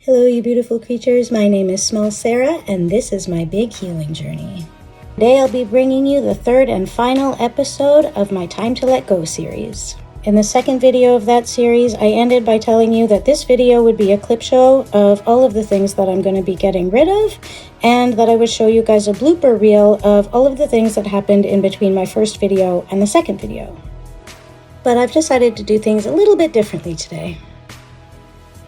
Hello, you beautiful creatures. My name is Small Sarah, and this is my big healing journey. Today I'll be bringing you the third and final episode of my Time to Let Go series. In the second video of that series, I ended by telling you that this video would be a clip show of all of the things that I'm going to be getting rid of, and that I would show you guys a blooper reel of all of the things that happened in between my first video and the second video. But I've decided to do things a little bit differently today,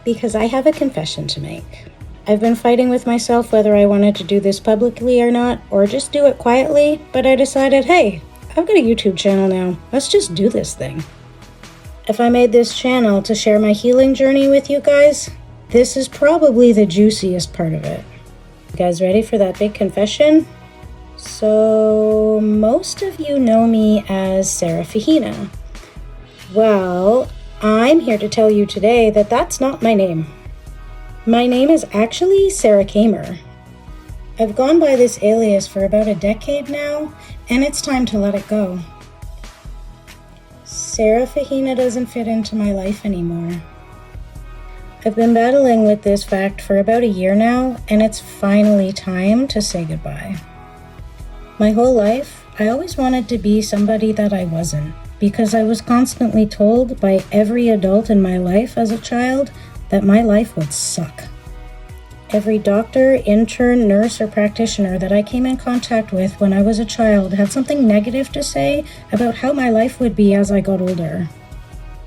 because I have a confession to make. I've been fighting with myself whether I wanted to do this publicly or not, or just do it quietly, but I decided, hey, I've got a YouTube channel now. Let's just do this thing. If I made this channel to share my healing journey with you guys, this is probably the juiciest part of it. You guys ready for that big confession? So, most of you know me as Sarah Fahina. Well, I'm here to tell you today that that's not my name. My name is actually Sarah Kamer. I've gone by this alias for about a decade now, and it's time to let it go. Sarah Fahina doesn't fit into my life anymore. I've been battling with this fact for about a year now, and it's finally time to say goodbye. My whole life, I always wanted to be somebody that I wasn't, because I was constantly told by every adult in my life as a child that my life would suck. Every doctor, intern, nurse, or practitioner that I came in contact with when I was a child had something negative to say about how my life would be as I got older.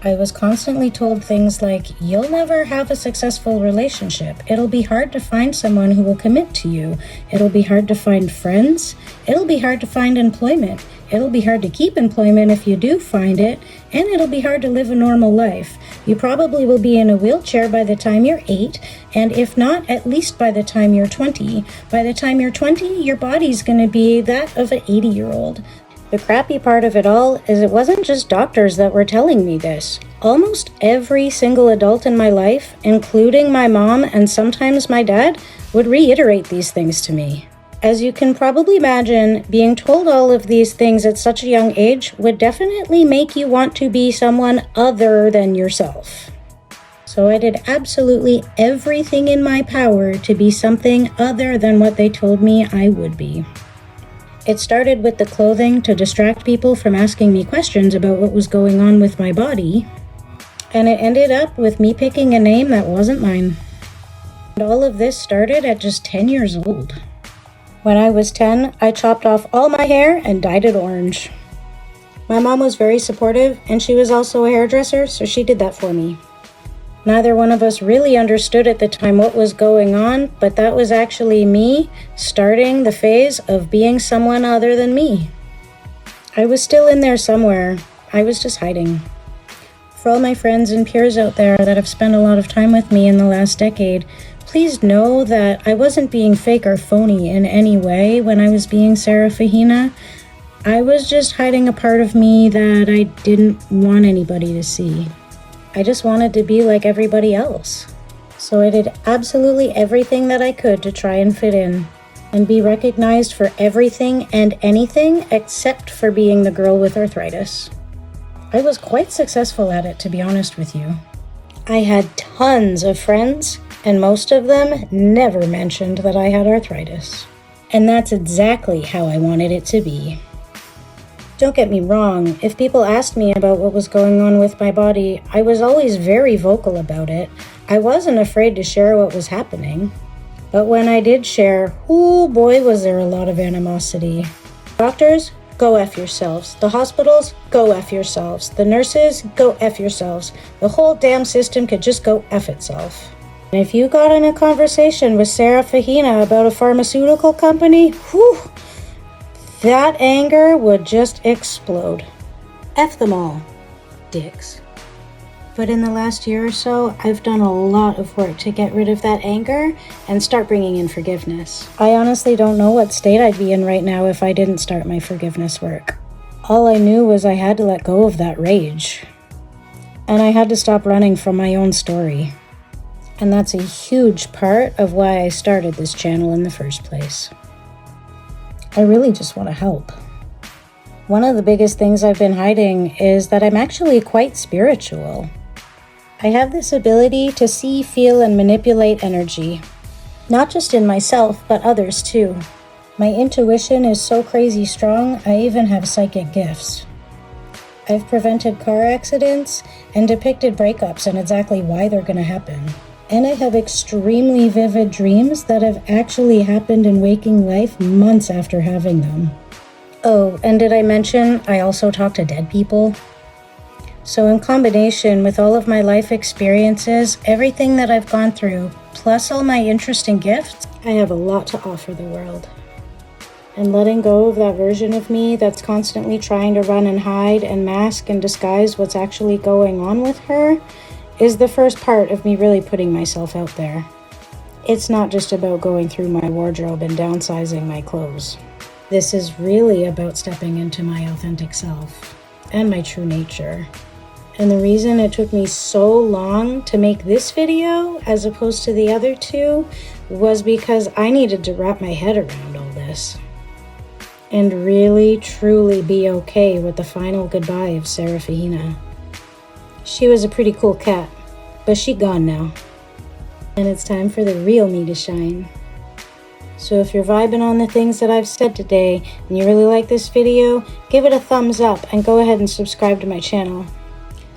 I was constantly told things like, you'll never have a successful relationship. It'll be hard to find someone who will commit to you. It'll be hard to find friends. It'll be hard to find employment. It'll be hard to keep employment if you do find it, and it'll be hard to live a normal life. You probably will be in a wheelchair by the time you're 8, and if not, at least by the time you're 20. By the time you're 20, your body's going to be that of an 80-year-old. The crappy part of it all is it wasn't just doctors that were telling me this. Almost every single adult in my life, including my mom and sometimes my dad, would reiterate these things to me. As you can probably imagine, being told all of these things at such a young age would definitely make you want to be someone other than yourself. So I did absolutely everything in my power to be something other than what they told me I would be. It started with the clothing to distract people from asking me questions about what was going on with my body, and it ended up with me picking a name that wasn't mine. And all of this started at just 10 years old. When I was 10, I chopped off all my hair and dyed it orange. My mom was very supportive, and she was also a hairdresser, so she did that for me. Neither one of us really understood at the time what was going on, but that was actually me starting the phase of being someone other than me. I was still in there somewhere. I was just hiding. For all my friends and peers out there that have spent a lot of time with me in the last decade, please know that I wasn't being fake or phony in any way when I was being Sarah Fahina. I was just hiding a part of me that I didn't want anybody to see. I just wanted to be like everybody else. So I did absolutely everything that I could to try and fit in and be recognized for everything and anything except for being the girl with arthritis. I was quite successful at it, to be honest with you. I had tons of friends, and most of them never mentioned that I had arthritis. And that's exactly how I wanted it to be. Don't get me wrong, if people asked me about what was going on with my body, I was always very vocal about it. I wasn't afraid to share what was happening. But when I did share, oh boy, was there a lot of animosity. Doctors, go F yourselves. The hospitals, go F yourselves. The nurses, go F yourselves. The whole damn system could just go F itself. And if you got in a conversation with Sarah Fahina about a pharmaceutical company, whew, that anger would just explode. F them all, dicks. But in the last year or so, I've done a lot of work to get rid of that anger and start bringing in forgiveness. I honestly don't know what state I'd be in right now if I didn't start my forgiveness work. All I knew was I had to let go of that rage. And I had to stop running from my own story. And that's a huge part of why I started this channel in the first place. I really just want to help. One of the biggest things I've been hiding is that I'm actually quite spiritual. I have this ability to see, feel, and manipulate energy. Not just in myself, but others too. My intuition is so crazy strong, I even have psychic gifts. I've prevented car accidents and depicted breakups and exactly why they're going to happen. And I have extremely vivid dreams that have actually happened in waking life months after having them. Oh, and did I mention I also talk to dead people? So in combination with all of my life experiences, everything that I've gone through, plus all my interesting gifts, I have a lot to offer the world. And letting go of that version of me that's constantly trying to run and hide and mask and disguise what's actually going on with her is the first part of me really putting myself out there. It's not just about going through my wardrobe and downsizing my clothes. This is really about stepping into my authentic self and my true nature. And the reason it took me so long to make this video as opposed to the other two was because I needed to wrap my head around all this and really, truly be okay with the final goodbye of Serafina. She was a pretty cool cat, but she gone now. And it's time for the real me to shine. So if you're vibing on the things that I've said today and you really like this video, give it a thumbs up and go ahead and subscribe to my channel.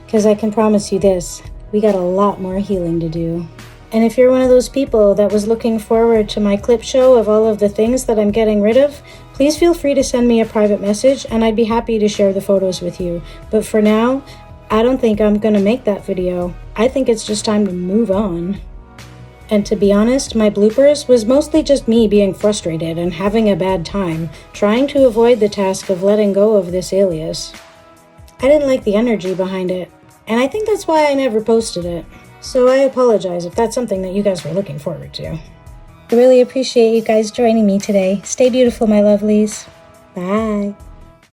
Because I can promise you this, we got a lot more healing to do. And if you're one of those people that was looking forward to my clip show of all of the things that I'm getting rid of, please feel free to send me a private message and I'd be happy to share the photos with you. But for now, I don't think I'm gonna make that video. I think it's just time to move on. And to be honest, my bloopers was mostly just me being frustrated and having a bad time, trying to avoid the task of letting go of this alias. I didn't like the energy behind it, and I think that's why I never posted it. So I apologize if that's something that you guys were looking forward to. I really appreciate you guys joining me today. Stay beautiful, my lovelies. Bye.